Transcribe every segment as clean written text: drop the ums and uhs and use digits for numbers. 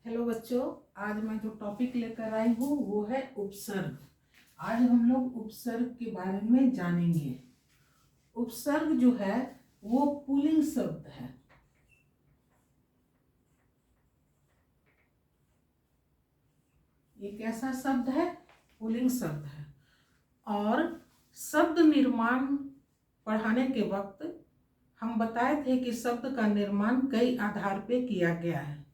Hello बच्चों, आज मैं जो टॉपिक लेकर आई हूँ वो है उपसर्ग। आज हम लोग उपसर्ग के बारे में जानेंगे। उपसर्ग जो है वो पुल्लिंग शब्द है। ये कैसा शब्द है? पुल्लिंग शब्द है। और शब्द निर्माण पढ़ाने के वक्त हम बताए थे कि शब्द का निर्माण कई आधार पे किया गया है।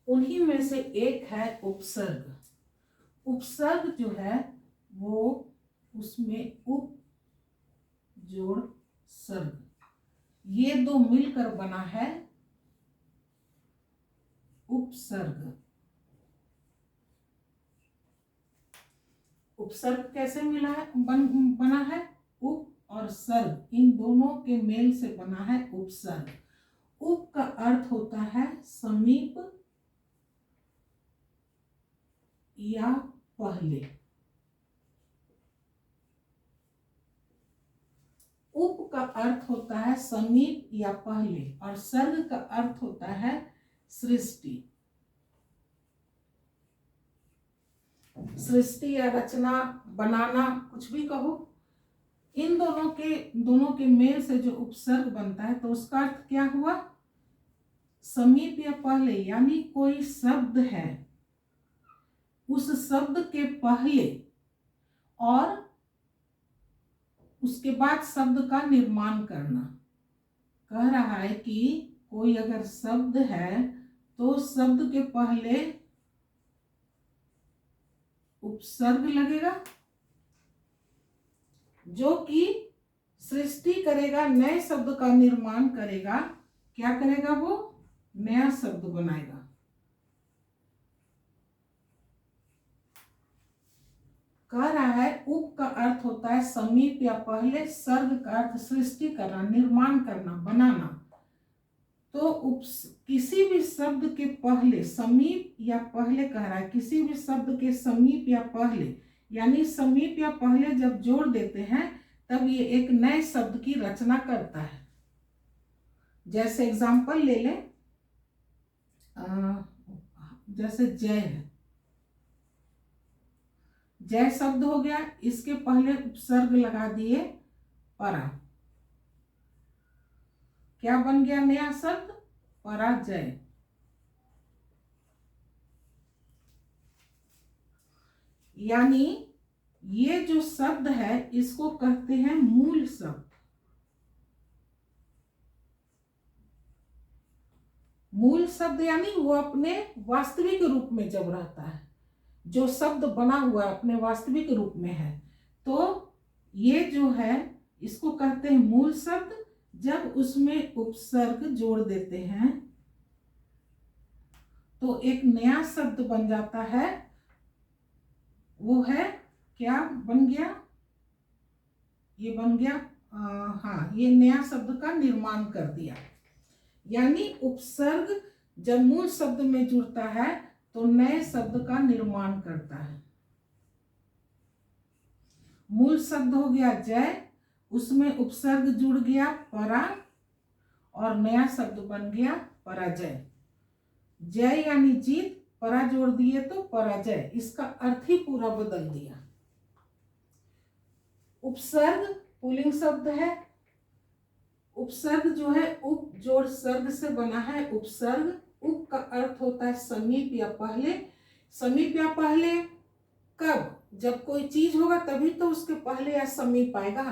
उन्हीं में से एक है उपसर्ग। उपसर्ग जो है वो उसमें उप जोड़ सर्ग, ये दो मिलकर बना है उपसर्ग। उपसर्ग कैसे मिला है बना है? उप और सर्ग, इन दोनों के मेल से बना है उपसर्ग। उप का अर्थ होता है समीप या पहले। उप का अर्थ होता है समीप या पहले, और सर्ग का अर्थ होता है सृष्टि। सृष्टि या रचना, बनाना, कुछ भी कहो। इन दोनों के मेल से जो उपसर्ग बनता है तो उसका अर्थ क्या हुआ? समीप या पहले, यानी कोई शब्द है, उस शब्द के पहले और उसके बाद शब्द का निर्माण करना। कह रहा है कि कोई अगर शब्द है तो शब्द के पहले उपसर्ग लगेगा जो कि सृष्टि करेगा, नए शब्द का निर्माण करेगा। क्या करेगा? वो नया शब्द बनाएगा। कह रहा है उप का अर्थ होता है समीप या पहले, सर्ग का अर्थ सृष्टि करना, निर्माण करना, बनाना। तो किसी भी शब्द के पहले, समीप या पहले कह रहा है, किसी भी शब्द के समीप या पहले, यानी समीप या पहले जब जोड़ देते हैं तब ये एक नए शब्द की रचना करता है। जैसे एग्जाम्पल ले लें, जैसे जय है, जय शब्द हो गया, इसके पहले उपसर्ग लगा दिए परा, क्या बन गया नया शब्द? पराजय। यानी ये जो शब्द है इसको कहते हैं मूल शब्द। मूल शब्द यानी वो अपने वास्तविक रूप में जब रहता है, जो शब्द बना हुआ अपने वास्तविक रूप में है, तो ये जो है इसको कहते हैं मूल शब्द। जब उसमें उपसर्ग जोड़ देते हैं तो एक नया शब्द बन जाता है। वो है क्या बन गया? ये बन गया हाँ, ये नया शब्द का निर्माण कर दिया। यानी उपसर्ग जब मूल शब्द में जुड़ता है तो नए शब्द का निर्माण करता है। मूल शब्द हो गया जय, उसमें उपसर्ग जुड़ गया परा और नया शब्द बन गया पराजय। जय यानी जीत, परा जोड़ दिए तो पराजय, इसका अर्थ ही पूरा बदल दिया। उपसर्ग पुल्लिंग शब्द है। उपसर्ग जो है उप जोड़ सर्ग से बना है उपसर्ग। उप का अर्थ होता है समीप या पहले। समीप या पहले कब? जब कोई चीज होगा तभी तो उसके पहले या समीप आएगा।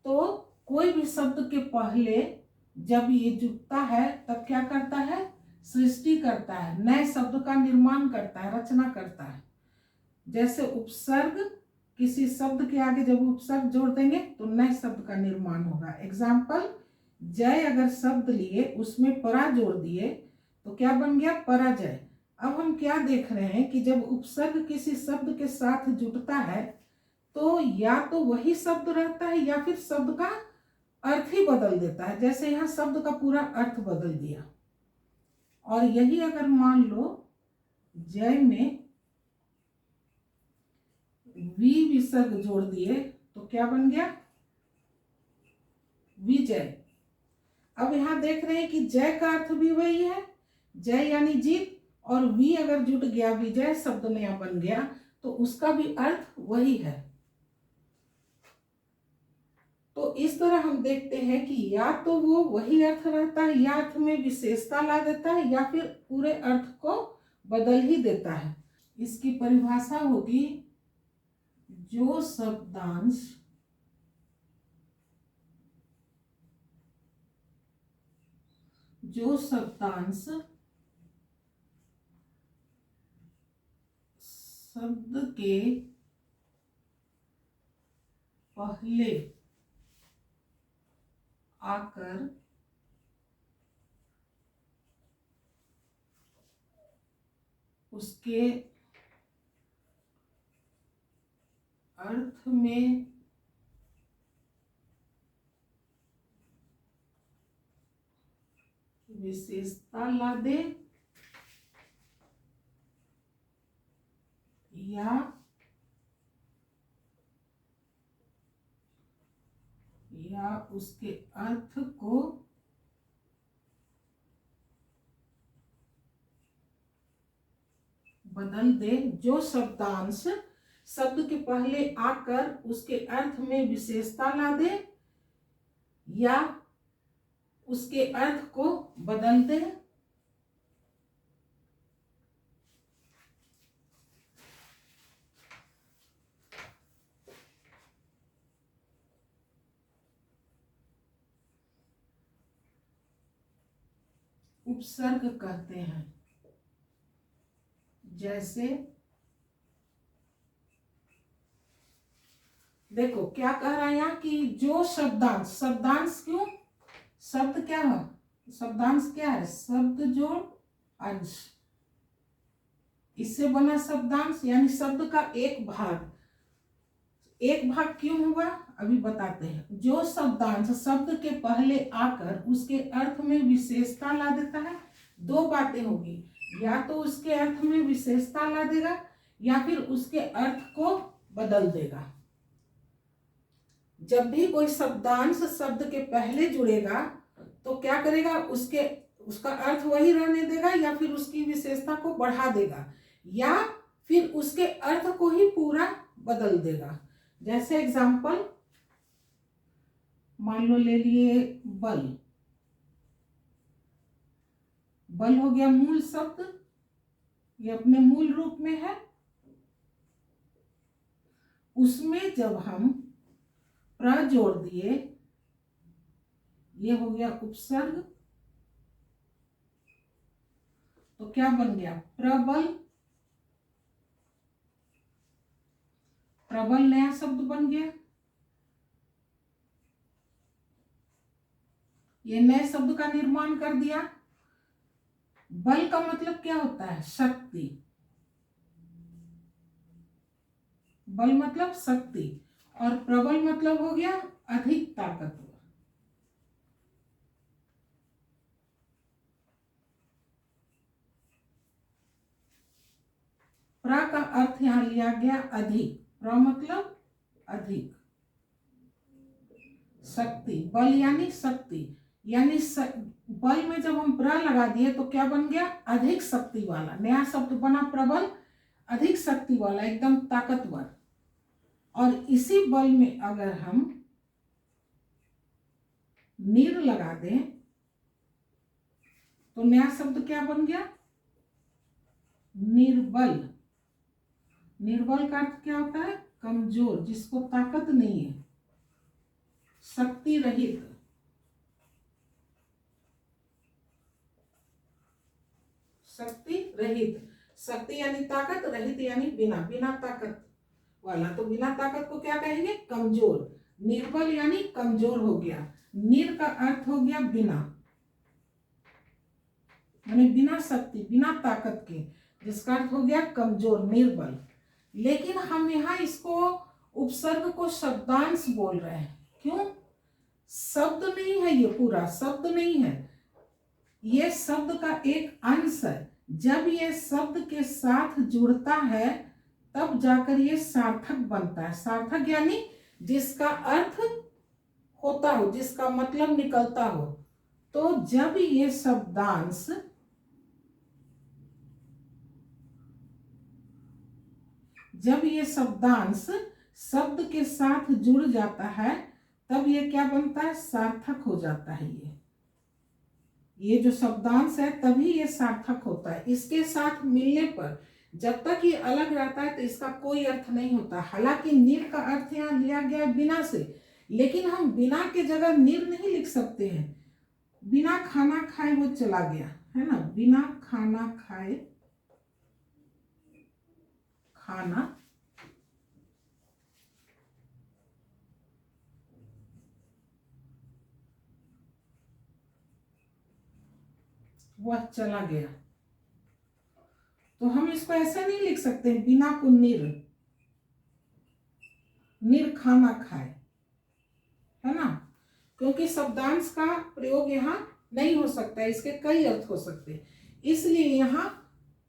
तो कोई भी शब्द के पहले जब ये जुड़ता है तब क्या करता है? सृष्टि करता है, नए शब्द का निर्माण करता है, रचना करता है। जैसे उपसर्ग, किसी शब्द के आगे जब उपसर्ग जोड़ देंगे तो नए शब्द का निर्माण होगा। एग्जाम्पल, जय अगर शब्द लिए उसमें परा जोड़ दिए तो क्या बन गया? पराजय। अब हम क्या देख रहे हैं कि जब उपसर्ग किसी शब्द के साथ जुड़ता है तो या तो वही शब्द रहता है या फिर शब्द का अर्थ ही बदल देता है। जैसे यहाँ शब्द का पूरा अर्थ बदल दिया। और यही अगर मान लो जय में वी विसर्ग जोड़ दिए तो क्या बन गया? विजय। अब यहां देख रहे हैं कि जय का अर्थ भी वही है, जय यानी जीत, और वी अगर जुट गया, विजय शब्द नया बन गया, तो उसका भी अर्थ वही है। तो इस तरह हम देखते हैं कि या तो वो वही अर्थ रहता है, या अर्थ में विशेषता ला देता है, या फिर पूरे अर्थ को बदल ही देता है। इसकी परिभाषा होगी, जो शब्दांश शब्द के पहले आकर उसके अर्थ में विशेषता ला दे, या उसके अर्थ को बदल दे। जो शब्दांश शब्द के पहले आकर उसके अर्थ में विशेषता ला दे या उसके अर्थ को बदल दे। उपसर्ग कहते हैं। जैसे देखो क्या कह रहा है यहाँ कि जो शब्दांश क्यों, शब्द क्या है, शब्दांश क्या है, शब्द जोड़ अंश, इससे बना शब्दांश, यानी शब्द का एक भाग क्यों हुआ अभी बताते हैं। जो शब्दांश शब्द के पहले आकर उसके अर्थ में विशेषता ला देता है, दो बातें होगी, या तो उसके अर्थ में विशेषता ला देगा या फिर उसके अर्थ को बदल देगा। जब भी कोई शब्दांश शब्द के पहले जुड़ेगा तो क्या करेगा, उसका अर्थ वही रहने देगा या फिर उसकी विशेषता को बढ़ा देगा या फिर उसके अर्थ को ही पूरा बदल देगा। जैसे एग्जाम्पल मान लो ले लिए बल हो गया मूल शब्द, ये अपने मूल रूप में है। उसमें जब हम प्र जोड़ दिए, ये हो गया उपसर्ग, तो क्या बन गया, प्रबल। प्रबल नया शब्द बन गया। ये नए शब्द का निर्माण कर दिया। बल का मतलब क्या होता है, शक्ति। बल मतलब शक्ति, और प्रबल मतलब हो गया अधिक ताकतवर। प्र का अर्थ यहां लिया गया अधिक। प्र मतलब अधिक, शक्ति, बल यानी शक्ति, यानी बल में जब हम प्र लगा दिए तो क्या बन गया, अधिक शक्ति वाला। नया शब्द बना प्रबल, अधिक शक्ति वाला, एकदम ताकतवर। और इसी बल में अगर हम निर लगा दें तो नया शब्द क्या बन गया, निर्बल। निर्बल का अर्थ क्या होता है, कमजोर, जिसको ताकत नहीं है, शक्ति रहित। शक्ति रहित, शक्ति यानी ताकत, रहित यानी बिना ताकत वाला। तो बिना ताकत को क्या कहेंगे, कमजोर। निर्बल यानी कमजोर हो गया। निर का अर्थ हो गया बिना, यानी बिना शक्ति, बिना ताकत के, जिसका अर्थ हो गया कमजोर, निर्बल। लेकिन हम यहाँ इसको उपसर्ग को शब्दांश बोल रहे हैं। क्यों, शब्द नहीं है, ये पूरा शब्द नहीं है, ये शब्द का एक अंश है। जब ये शब्द के साथ जुड़ता है तब जाकर ये सार्थक बनता है। सार्थक यानी जिसका अर्थ होता हो, जिसका मतलब निकलता हो। तो जब ये शब्दांश जब ये शब्दांश शब्द के साथ जुड़ जाता है तब ये क्या बनता है, सार्थक हो जाता है। ये जो शब्दांश है तभी ये सार्थक होता है। इसके साथ मिलने पर जब तक ये अलग रहता है तो इसका कोई अर्थ नहीं होता। हालांकि निर का अर्थ यहाँ लिया गया बिना से, लेकिन हम बिना के जगह निर नहीं लिख सकते हैं। बिना खाना खाए वो चला गया है ना, बिना खाना खाए खाना वह चला गया, तो हम इसको ऐसा नहीं लिख सकते बिना को निर, निर खाना खाए, है ना, क्योंकि शब्दांश का प्रयोग यहाँ नहीं हो सकता है, इसके कई अर्थ हो सकते हैं। इसलिए यहाँ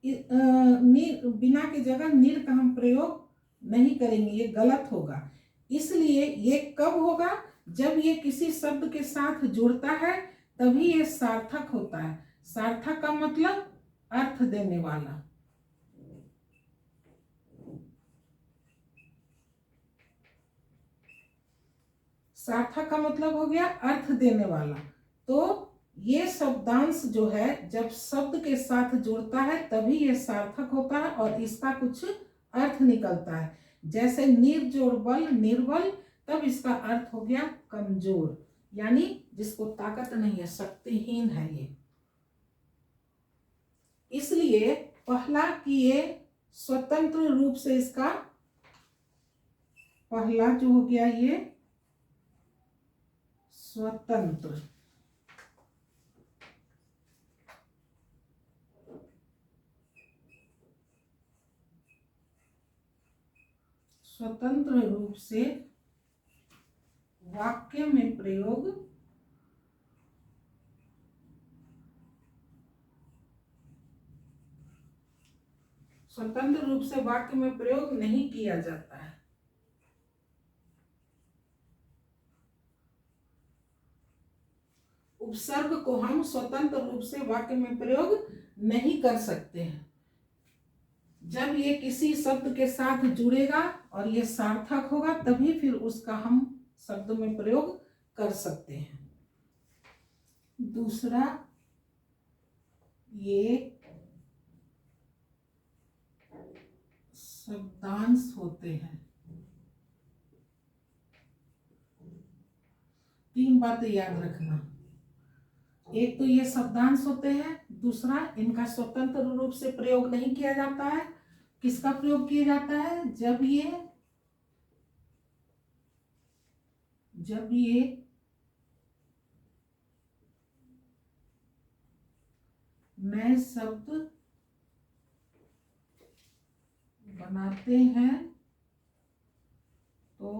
बिना की जगह निर का हम प्रयोग नहीं करेंगे, ये गलत होगा। इसलिए ये कब होगा, जब ये किसी शब्द के साथ जुड़ता है तभी ये सार्थक होता है। सार्थक का मतलब अर्थ देने वाला। सार्थक का मतलब हो गया अर्थ देने वाला। तो ये शब्दांश जो है जब शब्द के साथ जुड़ता है तभी ये सार्थक होता है और इसका कुछ अर्थ निकलता है। जैसे निर्जोड़ बल निर्बल, तब इसका अर्थ हो गया कमजोर, यानी जिसको ताकत नहीं है, शक्तिहीन है ये। इसलिए पहला कि ये स्वतंत्र रूप से, इसका पहला जो हो गया ये स्वतंत्र, स्वतंत्र रूप से वाक्य में प्रयोग स्वतंत्र रूप से वाक्य में प्रयोग नहीं किया जाता है। उपसर्ग को हम स्वतंत्र रूप से वाक्य में प्रयोग नहीं कर सकते हैं। जब ये किसी शब्द के साथ जुड़ेगा और ये सार्थक होगा तभी फिर उसका हम शब्द में प्रयोग कर सकते हैं। दूसरा, ये शब्दांश होते हैं। तीन बातें याद रखना, एक तो ये शब्दांश होते हैं, दूसरा इनका स्वतंत्र रूप से प्रयोग नहीं किया जाता है। किसका प्रयोग किया जाता है, जब ये नए शब्द बनाते हैं तो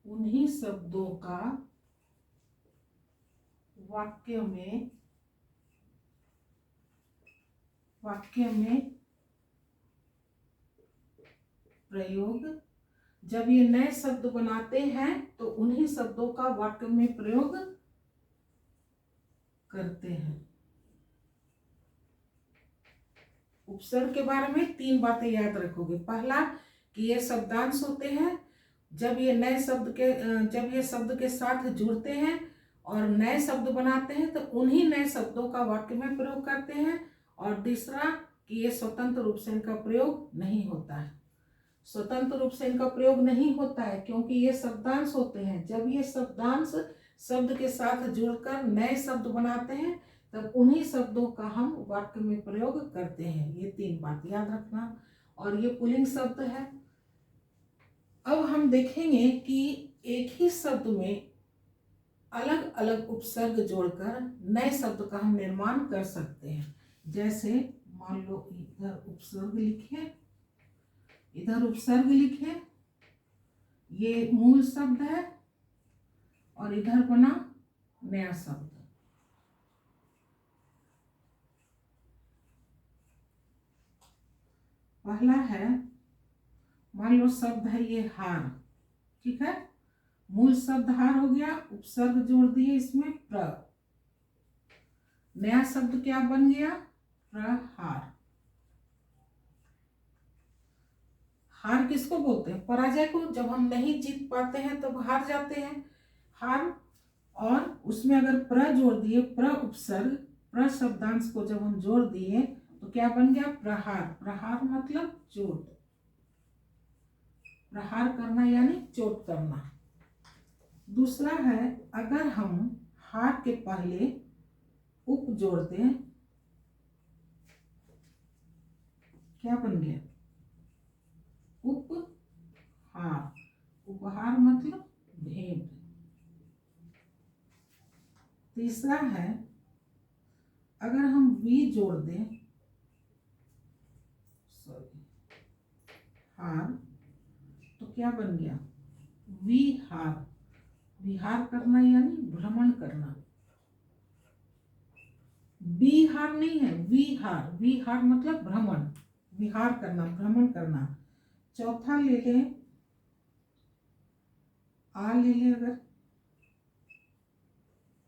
उन्हीं शब्दों का वाक्य में प्रयोग, जब ये नए शब्द बनाते हैं तो उन्हीं शब्दों का वाक्य में प्रयोग करते हैं। उपसर्ग के बारे में तीन बातें याद रखोगे। पहला कि ये शब्दांश होते हैं, जब ये शब्द के साथ जुड़ते हैं और नए शब्द बनाते हैं तो उन्हीं नए शब्दों का वाक्य में प्रयोग करते हैं। और दूसरा कि ये स्वतंत्र रूप से इनका प्रयोग नहीं होता है। स्वतंत्र रूप से इनका प्रयोग नहीं होता है क्योंकि ये शब्दांश होते हैं। जब ये शब्दांश शब्द के साथ जुड़कर नए शब्द बनाते हैं तब उन्हीं शब्दों का हम वाक्य में प्रयोग करते हैं। ये तीन बात याद रखना। और ये पुल्लिंग शब्द है। अब हम देखेंगे कि एक ही शब्द में अलग अलग उपसर्ग जोड़कर नए शब्द का हम निर्माण कर सकते हैं। जैसे मान लो इधर उपसर्ग लिखे, इधर उपसर्ग लिखे, ये मूल शब्द है और इधर बना नया शब्द। पहला है, मान लो शब्द है ये हार, ठीक है, मूल शब्द हार हो गया, उपसर्ग जोड़ दिए इसमें प्र, नया शब्द क्या बन गया, प्रहार। हार किसको बोलते हैं? पराजय को। जब हम नहीं जीत पाते हैं तब हार जाते हैं, हार। और उसमें अगर प्र जोड़ दिए, प्र उपसर्ग, प्र शब्दांश को जब हम जोड़ दिए तो क्या बन गया? प्रहार। प्रहार मतलब चोट, प्रहार करना यानी चोट करना। दूसरा है, अगर हम हार के पहले उप जोड़ दें, क्या बन गया? उपहार। उपहार मतलब भेंट। तीसरा है, अगर हम वी जोड़ दें, हार, तो क्या बन गया? विहार। विहार करना यानी भ्रमण करना। बिहार नहीं है, विहार। विहार मतलब भ्रमण, विहार करना, भ्रमण करना। चौथा ले लें, आ ले लें, अगर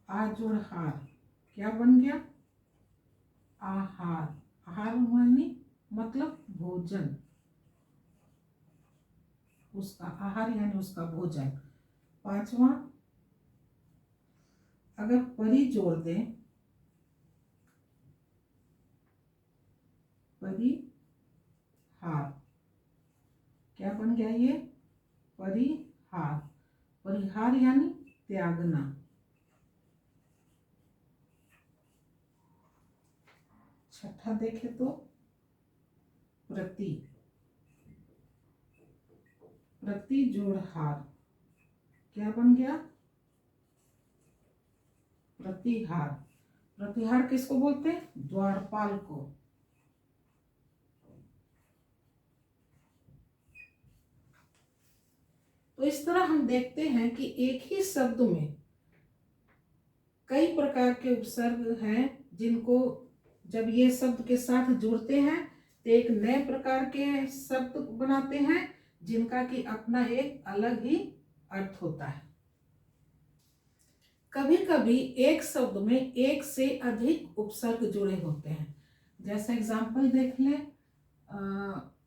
आ जोड़ हार, क्या बन गया? आहार। आहार मानी मतलब भोजन, उसका आहार यानी उसका भोजन। पांचवा, अगर परी जोड़ दें, परिहार, क्या बन गया ये? परिहार। परिहार यानी त्यागना। छठा देखे तो प्रति। प्रति जोड़ हार, क्या बन गया? प्रतिहार। प्रतिहार किसको बोलते हैं? द्वारपाल को। तो इस तरह हम देखते हैं कि एक ही शब्द में कई प्रकार के उपसर्ग हैं, जिनको जब ये शब्द के साथ जुड़ते हैं तो एक नए प्रकार के शब्द बनाते हैं, जिनका कि अपना एक अलग ही अर्थ होता है। कभी कभी एक शब्द में एक से अधिक उपसर्ग जुड़े होते हैं। जैसे एग्जाम्पल देख लें,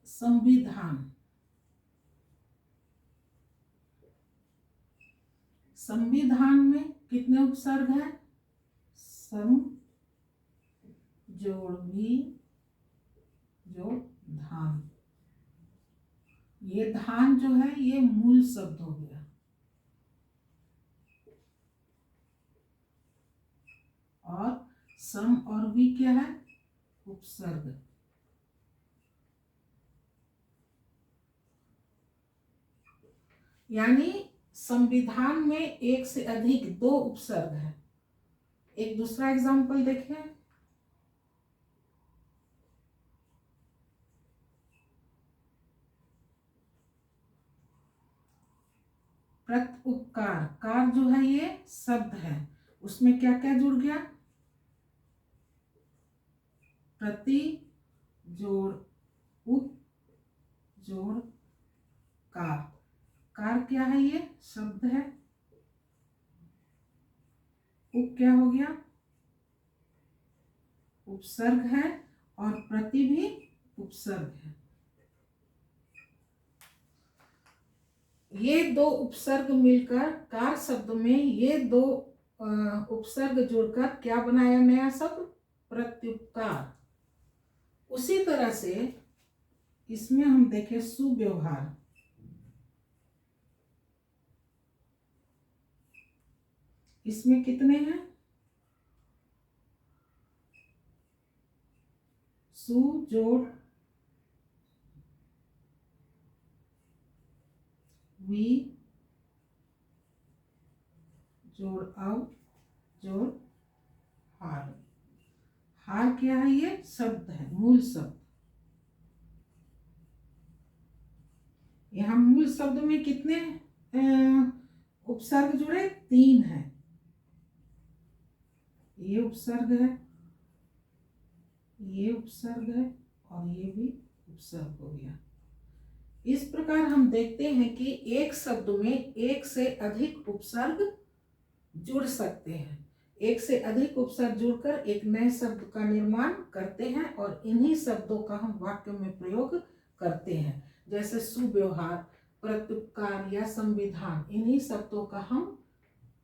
संविधान। संविधान में कितने उपसर्ग हैं? सम जोड़ भी जोड़ धान। ये धान जो है ये मूल शब्द हो गया, और सम और भी क्या है? उपसर्ग। यानी संविधान में एक से अधिक दो उपसर्ग है। एक दूसरा एग्जाम्पल देखें, प्रत्युपकार। कार जो है ये शब्द है, उसमें क्या क्या जुड़ गया? प्रति जोड़ उप जोड़ कार। कार क्या है? ये शब्द है। उप क्या हो गया? उपसर्ग है, और प्रति भी उपसर्ग है। ये दो उपसर्ग मिलकर कार शब्द में ये दो उपसर्ग जोड़कर क्या बनाया? नया शब्द प्रत्युपकार। उसी तरह से इसमें हम देखें सुव्यवहार। इसमें कितने हैं? सु जोड़ वी जोड़ अव जोड़ हार। हार क्या है? ये शब्द है, मूल शब्द। यहाँ मूल शब्द में कितने उपसर्ग जुड़े? 3 है। ये उपसर्ग है, ये उपसर्ग है, और ये भी उपसर्ग हो गया। इस प्रकार हम देखते हैं कि एक शब्द में एक से अधिक उपसर्ग जुड़ सकते हैं। एक से अधिक उपसर्ग जुड़कर एक नए शब्द का निर्माण करते हैं और इन्हीं शब्दों का हम वाक्य में प्रयोग करते हैं। जैसे सुव्यवहार, प्रत्युपकार या संविधान, इन्हीं शब्दों का हम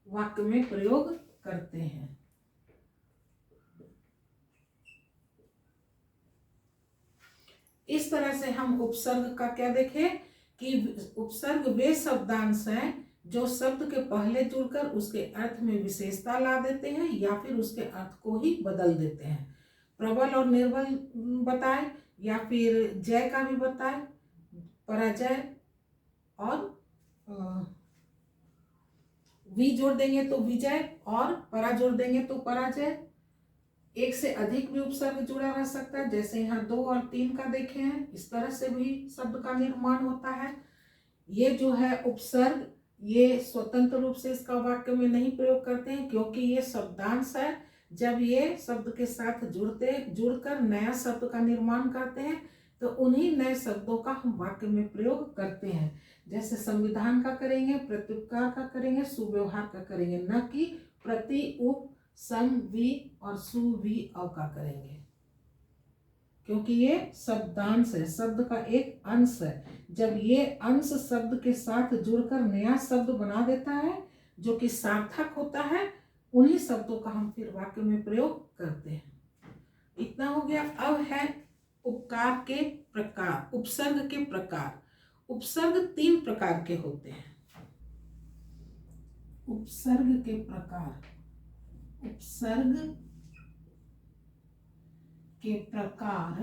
वाक्य में प्रयोग करते हैं। इस तरह से हम उपसर्ग का क्या देखें कि उपसर्ग वे शब्दांश हैं जो शब्द के पहले जुड़कर उसके अर्थ में विशेषता ला देते हैं या फिर उसके अर्थ को ही बदल देते हैं। प्रबल और निर्बल बताए या फिर जय का भी बताए, पराजय और वी जोड़ देंगे तो विजय और परा जोड़ देंगे तो पराजय। एक से अधिक भी उपसर्ग जुड़ा रह सकता है, जैसे यहाँ 2 और 3 का देखे हैं, इस तरह से भी शब्द का निर्माण होता है। ये जो है उपसर्ग, ये स्वतंत्र रूप से इसका वाक्य में नहीं प्रयोग करते हैं क्योंकि ये शब्दांश है। जब ये शब्द के साथ जुड़कर नया शब्द का निर्माण करते हैं तो उन्हीं नए शब्दों का हम वाक्य में प्रयोग करते हैं। जैसे संविधान का करेंगे, प्रत्युपकार का करेंगे, सुव्यवहार का करेंगे, न कि प्रति, उप, सम, वि और सु, वि, अव का करेंगे, क्योंकि ये शब्दांश है, शब्द का एक अंश है। जब ये अंश शब्द के साथ जुड़कर नया शब्द बना देता है जो कि सार्थक होता है, उन्हीं शब्दों का हम फिर वाक्य में प्रयोग करते हैं। इतना हो गया। अब है उपकार के प्रकार, उपसर्ग के प्रकार। उपसर्ग 3 प्रकार के होते हैं। उपसर्ग के प्रकार, उपसर्ग के प्रकार,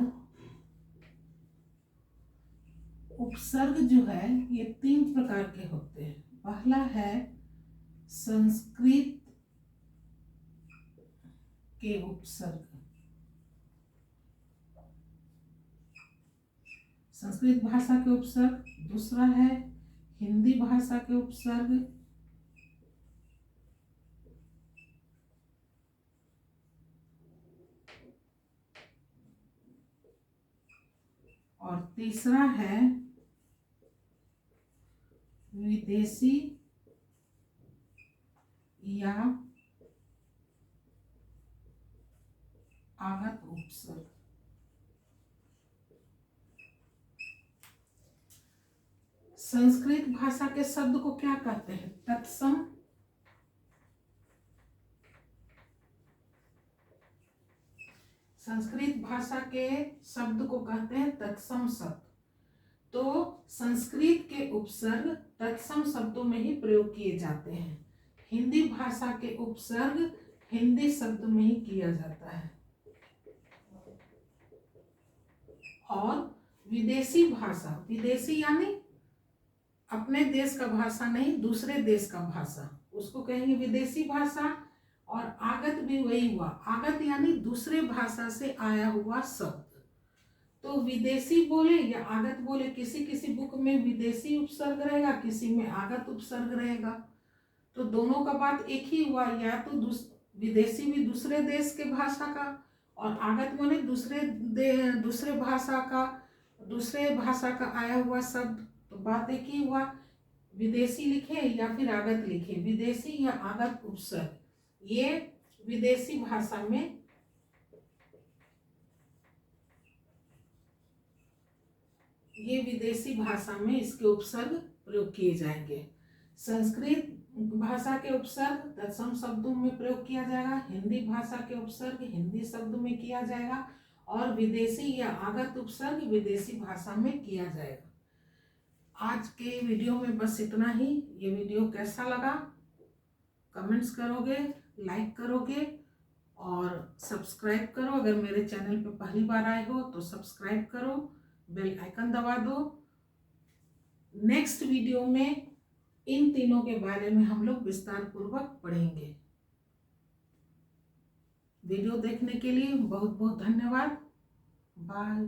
उपसर्ग जो है ये 3 प्रकार के होते हैं। पहला है संस्कृत के उपसर्ग, संस्कृत भाषा के उपसर्ग। दूसरा है हिंदी भाषा के उपसर्ग। और तीसरा है विदेशी या आगत उपसर्ग। संस्कृत भाषा के शब्द को क्या कहते हैं? तत्सम। संस्कृत भाषा के शब्द को कहते हैं तत्सम शब्द। तो संस्कृत के उपसर्ग तत्सम शब्दों में ही प्रयोग किए जाते हैं। हिंदी भाषा के उपसर्ग हिंदी शब्द में ही किया जाता है। और विदेशी भाषा, विदेशी यानी अपने देश का भाषा नहीं, दूसरे देश का भाषा, उसको कहेंगे विदेशी भाषा। और आगत भी वही हुआ, आगत यानी दूसरे भाषा से आया हुआ शब्द। तो विदेशी बोले या आगत बोले, किसी किसी बुक में विदेशी उपसर्ग रहेगा, किसी में आगत उपसर्ग रहेगा। तो दोनों का बात एक ही हुआ, या तो विदेशी भी दूसरे देश के भाषा का, और आगत माने दूसरे भाषा का आया हुआ शब्द। तो बात एक ही हुआ, विदेशी लिखे या फिर आगत लिखे, विदेशी या आगत उपसर्ग। ये विदेशी भाषा में इसके उपसर्ग प्रयोग किए जाएंगे। संस्कृत भाषा के उपसर्ग तत्सम शब्दों में प्रयोग किया जाएगा, हिंदी भाषा के उपसर्ग हिंदी शब्द में किया जाएगा, और विदेशी या आगत उपसर्ग विदेशी भाषा में किया जाएगा। आज के वीडियो में बस इतना ही। ये वीडियो कैसा लगा कमेंट्स करोगे, लाइक करोगे और सब्सक्राइब करो। अगर मेरे चैनल पे पहली बार आए हो तो सब्सक्राइब करो, बेल आइकन दबा दो। नेक्स्ट वीडियो में इन तीनों के बारे में हम लोग विस्तार पूर्वक पढ़ेंगे। वीडियो देखने के लिए बहुत बहुत धन्यवाद। बाय।